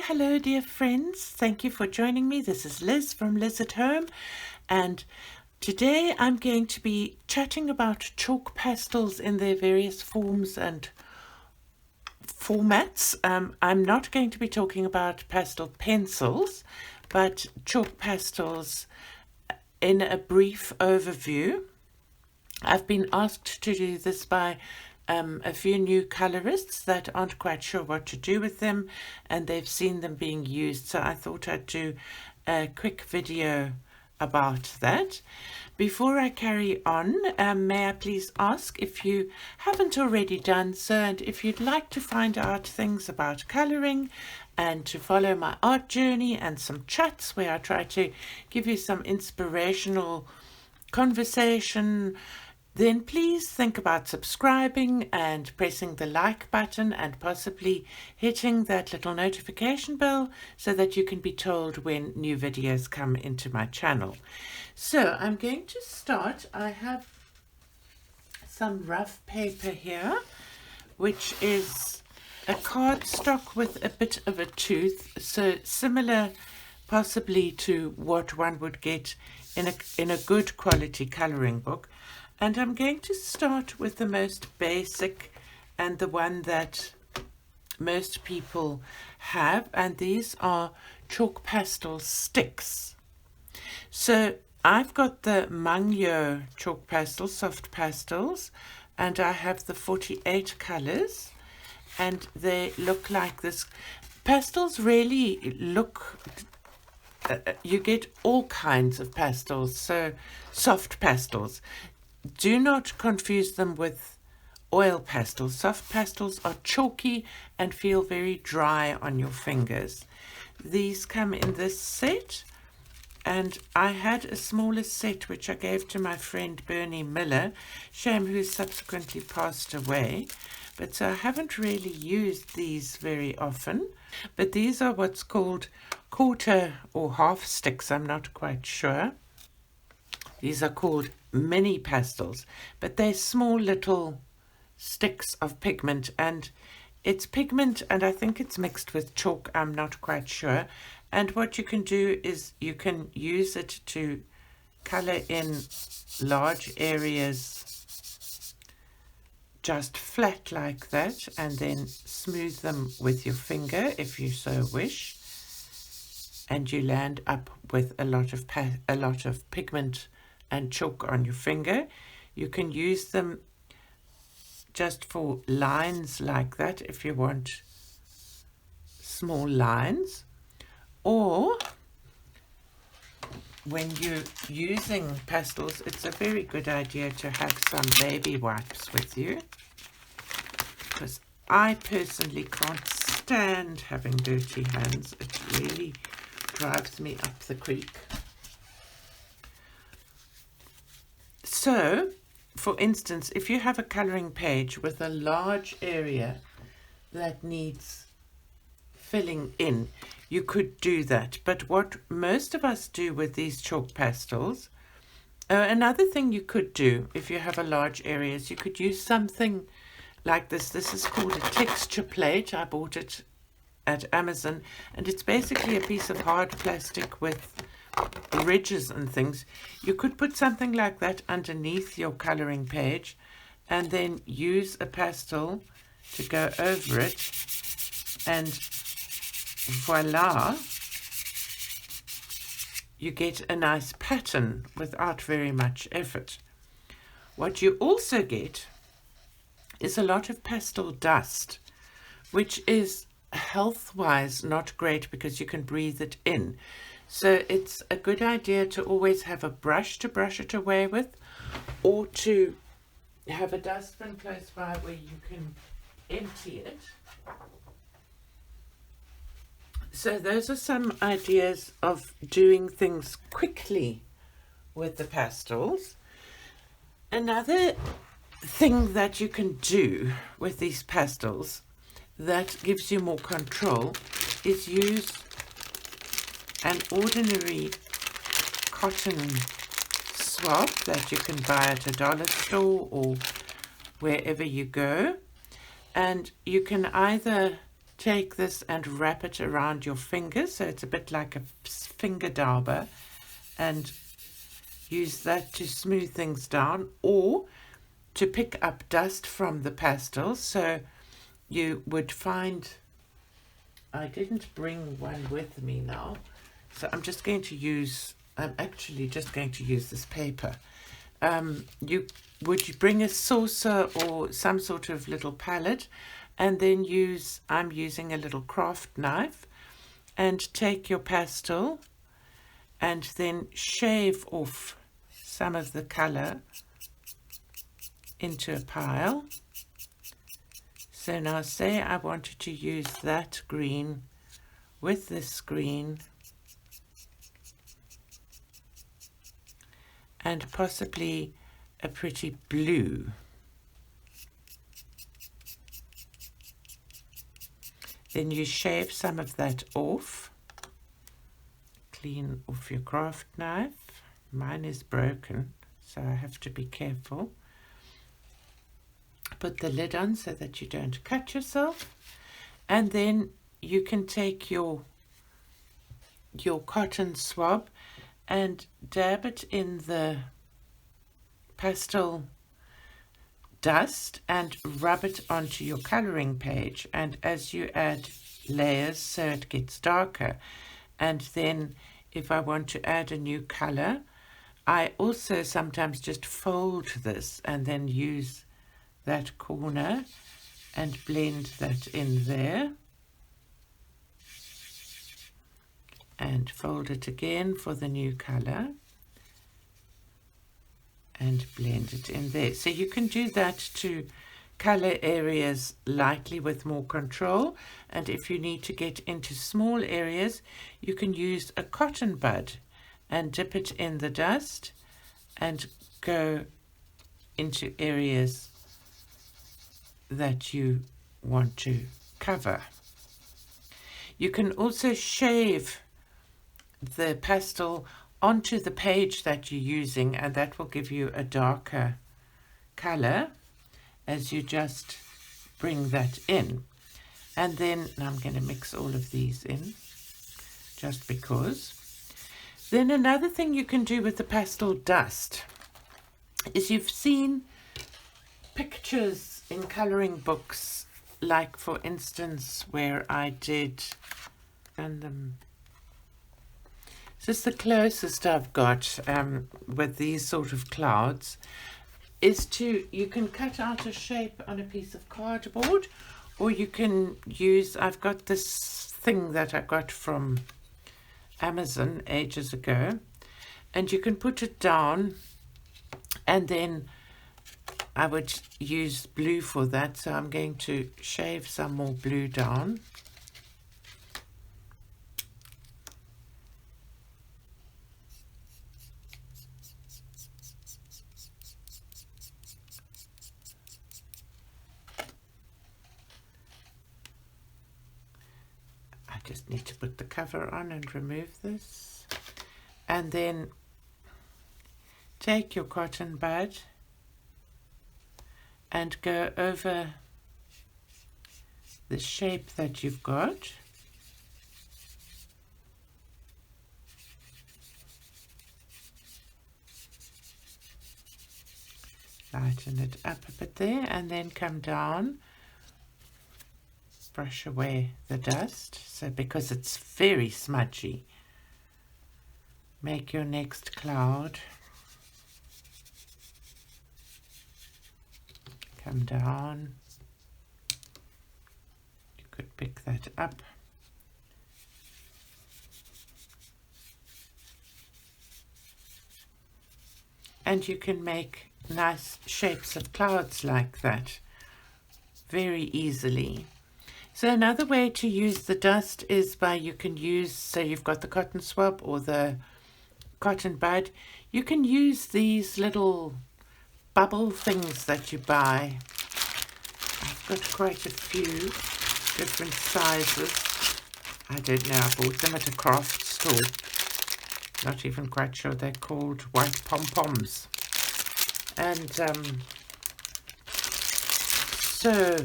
Hello dear friends, thank you for joining me. This is Liz from Liz at Home, and today I'm going to be chatting about chalk pastels in their various forms and formats. I'm not going to be talking about pastel pencils, but chalk pastels in a brief overview. I've been asked to do this by a few new colorists that aren't quite sure what to do with them, and they've seen them being used, so I thought I'd do a quick video about that. Before I carry on, may I please ask, if you haven't already done so, and if you'd like to find out things about colouring and to follow my art journey and some chats where I try to give you some inspirational conversation, then please think about subscribing and pressing the like button and possibly hitting that little notification bell so that you can be told when new videos come into my channel. So I'm going to start. I have some rough paper here, which is a cardstock with a bit of a tooth, so similar possibly to what one would get in a good quality colouring book. And I'm going to start with the most basic and the one that most people have, and these are chalk pastel sticks. So I've got the Mungyo chalk pastels, soft pastels, and I have the 48 colours, and they look like this. Pastels really look, you get all kinds of pastels, so soft pastels. Do not confuse them with oil pastels. Soft pastels are chalky and feel very dry on your fingers. These come in this set, and I had a smaller set which I gave to my friend Bernie Miller, shame who subsequently passed away, but so I haven't really used these very often. But these are what's called quarter or half sticks, I'm not quite sure. These are called mini pastels, but they're small little sticks of pigment, and it's pigment, and I think it's mixed with chalk, I'm not quite sure. And what you can do is you can use it to color in large areas just flat like that, and then smooth them with your finger if you so wish, and you land up with a lot of pigment and chalk on your finger. You can use them just for lines like that if you want small lines, or when you're using pastels, it's a very good idea to have some baby wipes with you, because I personally can't stand having dirty hands. It really drives me up the creek. So, for instance, if you have a colouring page with a large area that needs filling in, you could do that. But what most of us do with these chalk pastels, another thing you could do if you have a large area is you could use something like this. This is called a texture plate. I bought it at Amazon, and it's basically a piece of hard plastic with ridges and things. You could put something like that underneath your coloring page and then use a pastel to go over it, and voila, you get a nice pattern without very much effort. What you also get is a lot of pastel dust, which is health-wise not great because you can breathe it in. So it's a good idea to always have a brush to brush it away with, or to have a dustbin close by where you can empty it. So those are some ideas of doing things quickly with the pastels. Another thing that you can do with these pastels that gives you more control is use an ordinary cotton swab that you can buy at a dollar store or wherever you go, and you can either take this and wrap it around your fingers, so it's a bit like a finger dauber, and use that to smooth things down or to pick up dust from the pastels. So you would find, I didn't bring one with me now, so I'm actually just going to use this paper. You bring a saucer or some sort of little palette, and then I'm using a little craft knife, and take your pastel and then shave off some of the color into a pile. So now say I wanted to use that green with this green and possibly a pretty blue. Then you shave some of that off, clean off your craft knife. Mine is broken, so I have to be careful. Put the lid on so that you don't cut yourself, and then you can take your cotton swab and dab it in the pastel dust and rub it onto your coloring page, and as you add layers so it gets darker, and then if I want to add a new color, I also sometimes just fold this and then use that corner and blend that in there, and fold it again for the new color and blend it in there. So you can do that to color areas lightly with more control, and if you need to get into small areas, you can use a cotton bud and dip it in the dust and go into areas that you want to cover. You can also shave the pastel onto the page that you're using, and that will give you a darker color as you just bring that in. And then I'm going to mix all of these in just because. Then another thing you can do with the pastel dust is, you've seen pictures in coloring books, like for instance where I did them. This is the closest I've got with these sort of clouds, is you can cut out a shape on a piece of cardboard, or you can use, I've got this thing that I got from Amazon ages ago, and you can put it down, and then I would use blue for that, so I'm going to shave some more blue down. I just need to put the cover on and remove this, and then take your cotton bud and go over the shape that you've got. Lighten it up a bit there, and then come down, brush away the dust, so because it's very smudgy. Make your next cloud. Come down. You could pick that up. And you can make nice shapes of clouds like that very easily. So another way to use the dust is by, you can use, so you've got the cotton swab or the cotton bud, you can use these little bubble things that you buy. I've got quite a few different sizes. I don't know, I bought them at a craft store. Not even quite sure, they're called white pom-poms. And so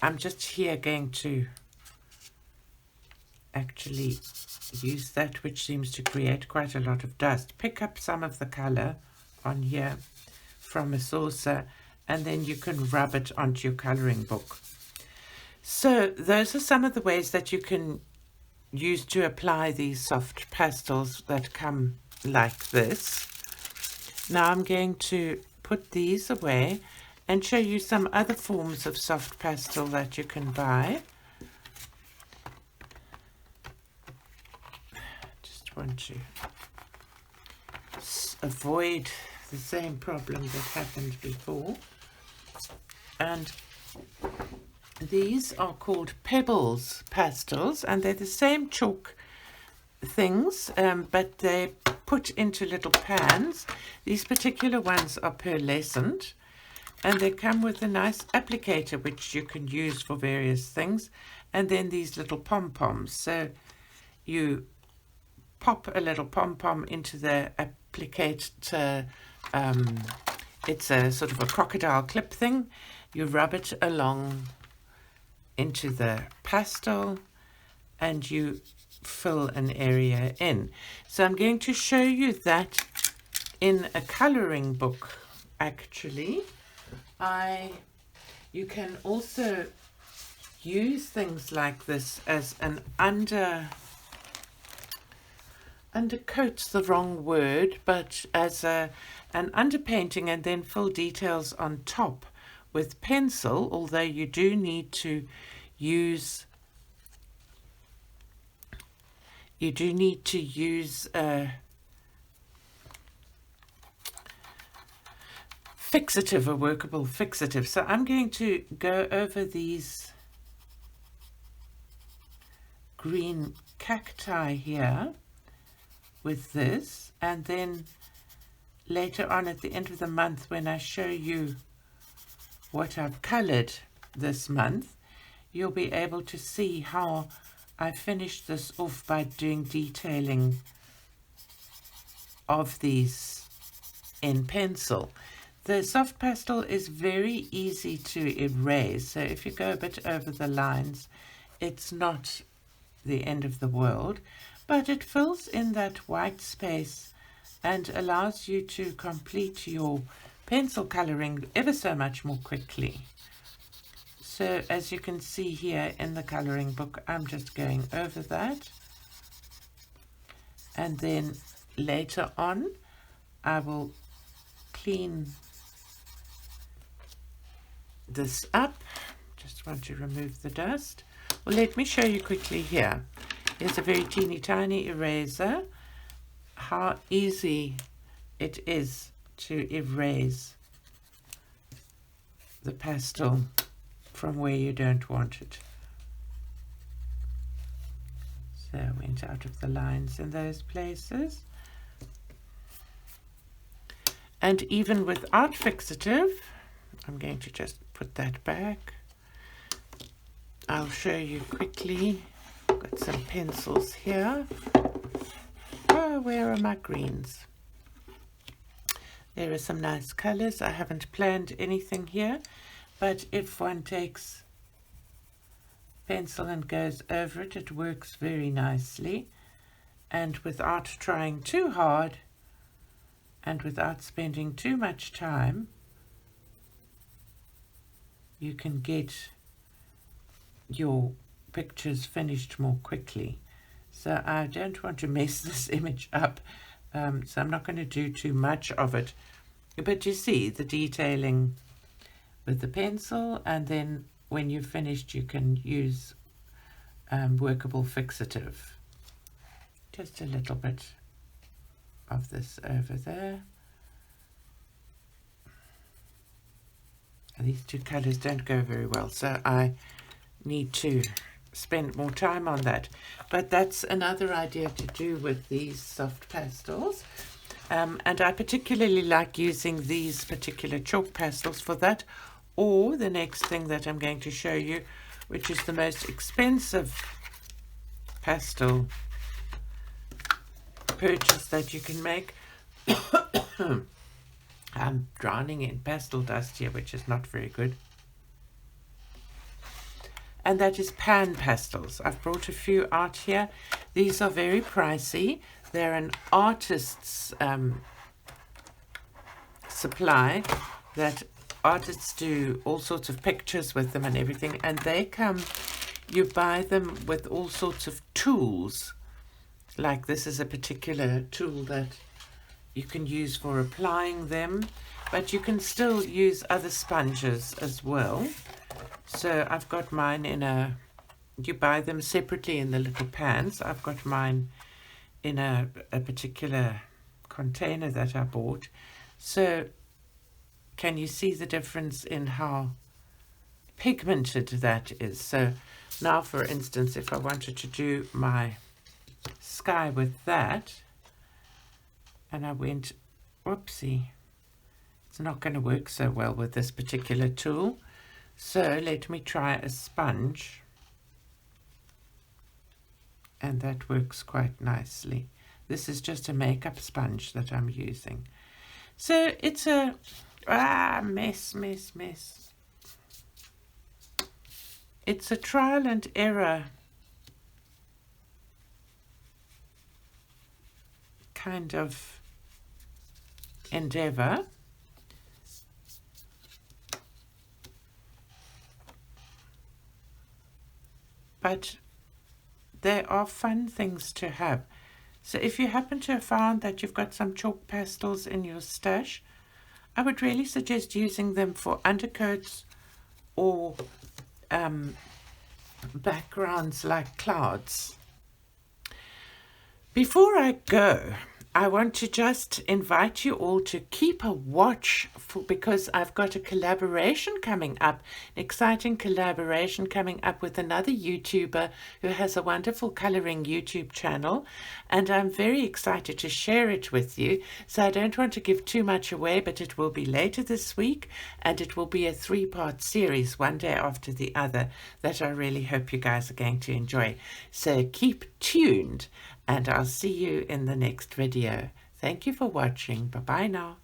I'm just here going to actually use that which seems to create quite a lot of dust. Pick up some of the color on here from a saucer, and then you can rub it onto your coloring book. So those are some of the ways that you can use to apply these soft pastels that come like this. Now I'm going to put these away and show you some other forms of soft pastel that you can buy. Just want to avoid the same problem that happened before. And these are called Pebble Pastels, and they're the same chalk things, but they're put into little pans. These particular ones are pearlescent, and they come with a nice applicator which you can use for various things, and then these little pom-poms. So you pop a little pom-pom into the applicator. It's a sort of a crocodile clip thing. You rub it along into the pastel and you fill an area in. So I'm going to show you that in a coloring book. Actually, you can also use things like this as an undercoat's the wrong word, but as an underpainting, and then fill details on top with pencil, although you do need to use a fixative, a workable fixative. So I'm going to go over these green cacti here with this, and then later on at the end of the month, when I show you what I've colored this month, you'll be able to see how I finished this off by doing detailing of these in pencil. The soft pastel is very easy to erase, so if you go a bit over the lines, it's not the end of the world, but it fills in that white space and allows you to complete your pencil coloring ever so much more quickly. So as you can see here in the coloring book, I'm just going over that, and then later on I will clean this up. Just want to remove the dust. Well, let me show you quickly here. Here's a very teeny tiny eraser. How easy it is to erase the pastel from where you don't want it. So I went out of the lines in those places. And even without fixative, I'm going to just put that back. I'll show you quickly. I've got some pencils here. Oh, where are my greens? There are some nice colors. I haven't planned anything here, but if one takes pencil and goes over it, it works very nicely. And without trying too hard and without spending too much time, you can get your pictures finished more quickly. So I don't want to mess this image up, so I'm not going to do too much of it. But you see the detailing with the pencil, and then when you've finished you can use workable fixative. Just a little bit of this over there. These two colors don't go very well, so I need to spend more time on that. But that's another idea to do with these soft pastels. And I particularly like using these particular chalk pastels for that, or the next thing that I'm going to show you, which is the most expensive pastel purchase that you can make. I'm drowning in pastel dust here, which is not very good. and that is pan pastels. I've brought a few out here. These are very pricey. They're an artist's supply that artists do all sorts of pictures with them and everything, and they come, you buy them with all sorts of tools. Like this is a particular tool that you can use for applying them, but you can still use other sponges as well. So I've got mine in a, you buy them separately in the little pans. I've got mine in a particular container that I bought. So can you see the difference in how pigmented that is? So now, for instance, if I wanted to do my sky with that, and I went, whoopsie, it's not going to work so well with this particular tool. So let me try a sponge, and that works quite nicely. This is just a makeup sponge that I'm using. So it's a mess. It's a trial and error kind of endeavor. But they are fun things to have. So if you happen to have found that you've got some chalk pastels in your stash, I would really suggest using them for undercoats or backgrounds like clouds. Before I go, I want to just invite you all to keep a watch because I've got a collaboration coming up, an exciting collaboration coming up with another YouTuber who has a wonderful coloring YouTube channel, and I'm very excited to share it with you. So I don't want to give too much away, but it will be later this week, and it will be a 3-part series, one day after the other, that I really hope you guys are going to enjoy. So keep tuned, and I'll see you in the next video. Thank you for watching. Bye-bye now.